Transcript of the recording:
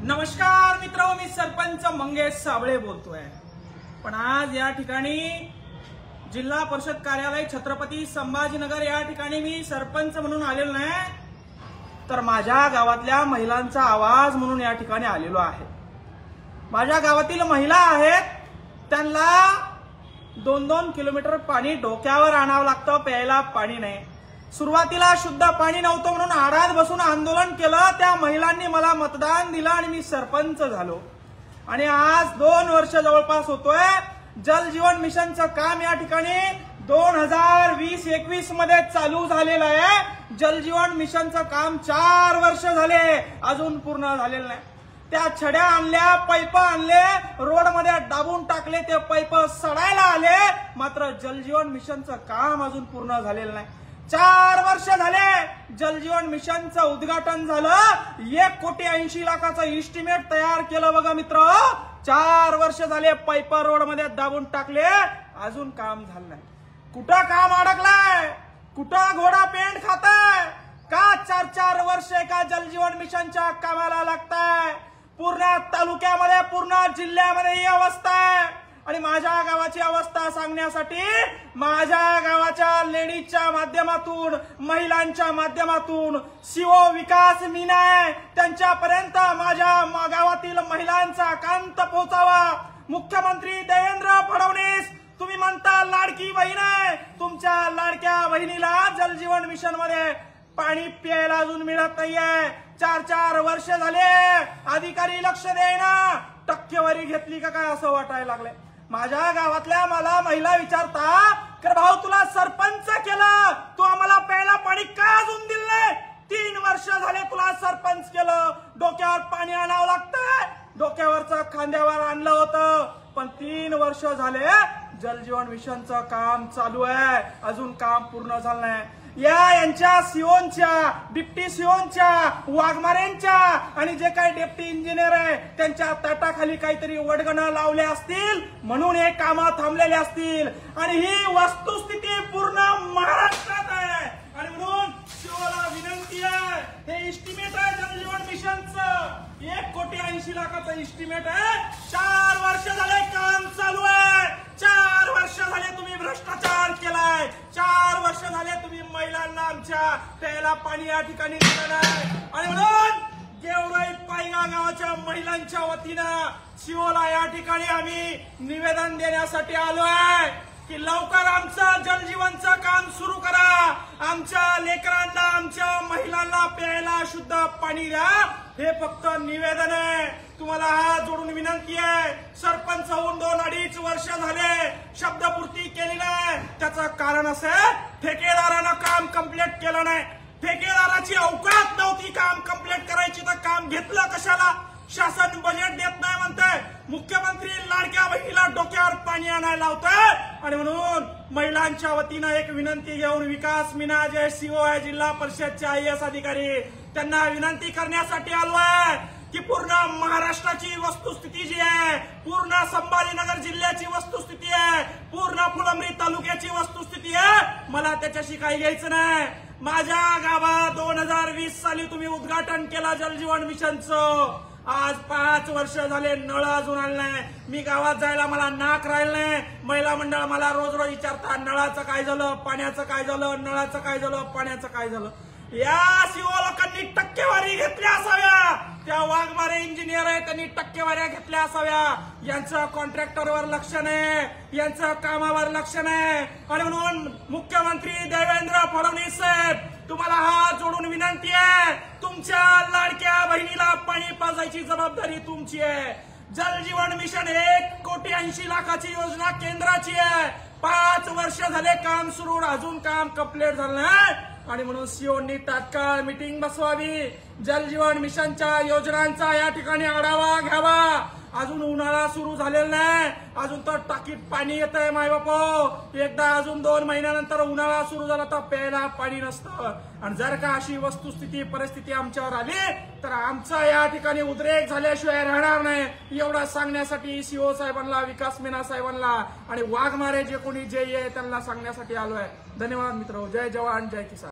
नमस्कार मित्रांनो, मी सरपंच मंगेश साबळे बोलतोय। पण आज या ठिकाणी जिल्हा परिषद कार्यालय छत्रपती संभाजीनगर या ठिकाणी मी सरपंच म्हणून आलेलो नाही, तर माझ्या गावातल्या महिलांचा आवाज म्हणून या ठिकाणी आलेलो आहे। माझ्या गावातील महिला आहेत, त्यांना 2-2 किलोमीटर पाणी डोक्यावर आणावं लागतं, प्यायला पाणी नाही। सुरुवातीला शुद्ध पाणी नव्हतं म्हणून आडात बसून आंदोलन केलं, त्या महिलांनी मला मतदान दिलं आणि मी सरपंच झालो। आणि आज 2 वर्ष जवळपास होतोय। जल जीवन मिशनचं काम या ठिकाणी 2020-21 मध्ये चालू झालेलं आहे। जल जीवन मिशनचं काम 4 वर्ष झाले, अजून पूर्ण झालेलं नाही। त्या छड्या आणल्या, पाईप आणले, रोड मध्ये दाबून टाकले, ते पाईप सडायला आले, मात्र जल जीवन मिशनचं काम अजून पूर्ण झालेलं नाही। 4 वर्ष झाले जल जीवन मिशनचं उद्घाटन झालं, 1,80,00,000 इस्टिमेट तयार केलं बघा मित्र। 4 वर्ष झाले पाईप रोड मध्ये दाबून टाकले, अजून काम झालं नाही। कुठं काम अडकलाय, कुठं घोडा पेंट खाताय का? 4-4 वर्ष एका जल जीवन मिशनच्या कामाला लागताय। पूर्ण तालुक्यामध्ये, पूर्ण जिल्ह्यामध्ये ही अवस्था आहे। आणि माझ्या गावाची अवस्था सांगण्यासाठी माझ्या गावाच्या लेडीजच्या माध्यमातून, महिलांच्या माध्यमातून सीओ विकास मीना आहे, त्यांच्यापर्यंत माझ्या गावातील महिलांचा कांत पोहोचावा। मुख्यमंत्री देवेंद्र फडणवीस, तुम्ही म्हणता लाडकी बहीण आहे, तुमच्या लाडक्या बहिणीला जल जीवन मिशन मध्ये पाणी प्यायला अजून मिळत नाहीये। 4-4 वर्ष झाले अधिकारी लक्ष देईना, टक्केवारी घेतली का काय असं वाटायला लागले। माझ्या गावातल्या मला महिला विचारता, कर भाऊ तुला सरपंच केलं, तू आम्हाला प्यायला पाणी का अजून दिलं नाही? 3 वर्ष झाले तुला सरपंच केलं, डोक्यावर पाणी आणावं लागतंय, डोक्यावरचं खांद्यावर आणलं होतं, पण 3 वर्ष झाले जल जीवन मिशनचं काम चालू आहे, अजून काम पूर्ण झालं नाही। यांच्या सीओनच्या, डिप्टी सीओनच्या, वाघमारेंच्या आणि जे काही डेप्टी इंजिनियर आहे त्यांच्या ताटाखाली काहीतरी वडगणं लावले असतील, म्हणून हे कामं थांबलेले असतील। आणि ही वस्तुस्थिती पूर्ण महाराष्ट्रात आहे। आणि म्हणून सीओला विनंती आहे, हे इस्टिमेट आहे जल जीवन मिशनचं, 1,80,00,000 इस्टिमेट आहे। 4 वर्ष झाले काम चालू आहे, 4 वर्ष झाले तुम्ही भ्रष्टाचार केलाय, 4 वर्ष झाले तुम्ही महिलांना आमच्या प्यायला पाणी या ठिकाणी दिलं नाही। आणि म्हणून गेवराई पायगा गावाच्या महिलांच्या वतीनं सीओला या ठिकाणी आम्ही निवेदन देण्यासाठी आलो आहे की लवकर आमचं जल जीवनचं काम सुरू करा, आमच्या लेकरांना, आमच्या महिलांना प्यायला शुद्ध पाणी द्या। हे फक्त निवेदन आहे, तुम्हाला हात जोडून विनंती आहे। सरपंच होऊन 2-2.5 वर्ष झाले, शब्दपूर्ती केली नाही, त्याचं कारण असं आहे ठेकेदारानं काम कंप्लीट केलं नाही। ठेकेदाराची अवकात नव्हती काम कंप्लीट करायची, तर काम घेतलं कशाला? शासन बजेट देत नाही म्हणतंय, मुख्यमंत्री लाडक्या बहिणीला डोक्यावर पाणी आणायला लावतंय। आणि म्हणून महिलांच्या वतीनं एक विनंती घेऊन विकास मीना जे सीओ आहे जिल्हा परिषदचे IAS अधिकारी, त्यांना विनंती करण्यासाठी आलो आहे की पूर्ण महाराष्ट्राची वस्तुस्थिती जी आहे, पूर्ण संभाजीनगर जिल्ह्याची वस्तुस्थिती आहे, पूर्ण फुलंब्री तालुक्याची वस्तुस्थिती आहे, मला त्याच्याशी काही घ्यायचं नाही। माझ्या गावात 2020 साली तुम्ही उद्घाटन केला जल जीवन मिशनचं, आज 5 वर्ष झाले नळ अजून आले नाही। मी गावात जायला मला नाक राहिलं नाही। महिला मंडळ मला रोज विचारतात, नळाचं काय झालं, पाण्याचं काय झालं, नळाचं काय झालं, पाण्याचं काय झालं। या सीओ लोकांनी टक्केवारी घेतल्या असाव्या, त्या वाघमारे इंजिनियर आहे त्यांनी टक्केवाऱ्या घेतल्या असाव्या। यांचं कॉन्ट्रॅक्टरवर लक्ष नाही, यांचं कामावर लक्ष नाही। आणि म्हणून मुख्यमंत्री देवेंद्र फडणवीस साहेब, तुम्हाला हात जोडून विनंती आहे, तुमच्या लाडक्या बहिणीला पाणी पाजायची जबाबदारी तुमची आहे। जल जीवन मिशन 1,80,00,000 योजना केंद्राची आहे। 5 वर्ष झाले काम सुरू, अजून काम कंप्लीट झालं नाही। आणि म्हणून सीओनी तात्काळ मीटिंग बसवावी, जल जीवन मिशनच्या योजनांचा या ठिकाणी आढावा घ्यावा। अजून उन्हाळा सुरू झालेला नाही, अजून तर टाकीत पाणी येत आहे मायबापो। एकदा अजून 2 महिन्यानंतर उन्हाळा सुरू झाला तर प्यायला पाणी नसतं। आणि जर का अशी वस्तुस्थिती परिस्थिती आमच्यावर आली तर आमचा या ठिकाणी उद्रेक झाल्याशिवाय राहणार नाही। एवढं सांगण्यासाठी सीओ साहेबांना, विकास मीना साहेबांना आणि वाघमारे जे कोणी जे आहे त्यांना सांगण्यासाठी आलो आहे। धन्यवाद मित्र, जय जवान जय किसान।